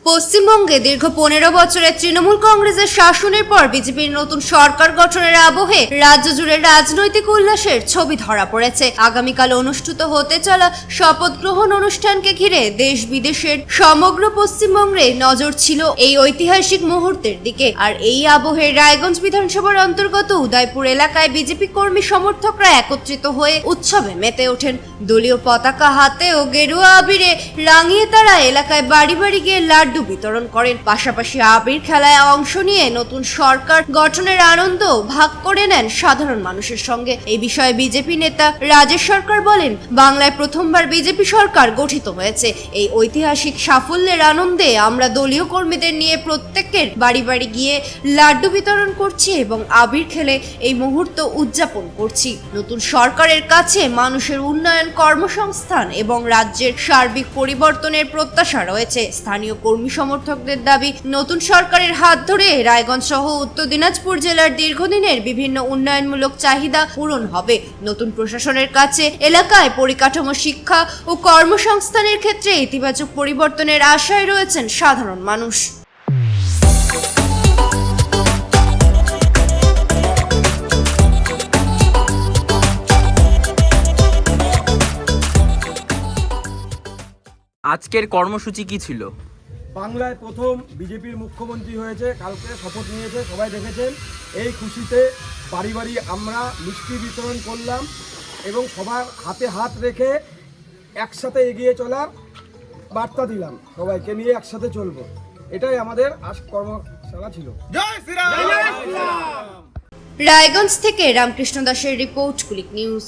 পশ্চিমবঙ্গে দীর্ঘ 15 বছরের তৃণমূল কংগ্রেসের শাসনের পর বিজেপির নতুন সরকার গঠনের আবহে রাজ্য জুড়ে রাজনৈতিক উল্লাসের ছবি ধরা পড়েছে। আগামীকাল অনুষ্ঠিত হতে চলা শপথ গ্রহণ অনুষ্ঠানকে ঘিরে দেশ বিদেশের সমগ্র পশ্চিমবঙ্গে নজর ছিল এই ঐতিহাসিক মুহূর্তের দিকে। আর এই আবহে রায়গঞ্জ বিধানসভার অন্তর্গত উদয়পুর এলাকায় বিজেপি কর্মী সমর্থকরা একত্রিত হয়ে উৎসবে মেতে ওঠেন। দলীয় পতাকা হাতে ও গেরুয়া আবিরে রাঙিয়ে তারা এলাকায় বাড়ি বাড়ি গিয়ে লাড্ডু বিতরণ করেন। পাশাপাশি আবির খেলায় অংশ নিয়ে নতুন সরকার গঠনের আনন্দ ভাগ করে নেন সাধারণ মানুষের সঙ্গে। এই বিষয়ে বিজেপি নেতা রাজেশ সরকার বলেন, বাংলায় প্রথমবার বিজেপি সরকার গঠিত হয়েছে। এই ঐতিহাসিক সাফল্যের আনন্দে আমরা দলীয় কর্মীদের নিয়ে প্রত্যেকের বাড়ি বাড়ি গিয়ে লাড্ডু বিতরণ করছি এবং আবির খেলে এই মুহূর্ত উদযাপন করছি। নতুন সরকারের কাছে মানুষের উন্নয়ন, কর্মসংস্থান এবং রাজ্যের সার্বিক পরিবর্তনের প্রত্যাশা রয়েছে। স্থানীয় কর্মী সমর্থকদের দাবি, নতুন সরকারের হাত ধরে রায়গঞ্জ সহ উত্তর দিনাজপুর জেলার দীর্ঘদিনের বিভিন্ন উন্নয়নমূলক চাহিদা পূরণ হবে। নতুন প্রশাসনের কাছে এলাকায় পরিকাঠামো, শিক্ষা ও কর্মসংস্থানের ক্ষেত্রে ইতিবাচক পরিবর্তনের আশায় রয়েছেন সাধারণ মানুষ। আজকের কর্মসূচি কি ছিল? বাংলায় প্রথম বিজেপির মুখ্যমন্ত্রী হয়েছে, কালকে শপথ নিয়েছে, সবাই দেখেছেন। এই খুশিতে বাড়ি বাড়ি আমরা মিষ্টি বিতরণ করলাম এবং সবার হাতে হাত রেখে একসাথে এগিয়ে চলার বার্তা দিলাম, সবাইকে নিয়ে একসাথে চলবো। এটাই আমাদের আজ কর্মশালা ছিল। জয় শ্রীরাম। রায়গঞ্জ থেকে রামকৃষ্ণ দাসের রিপোর্ট, কুলিক নিউজ।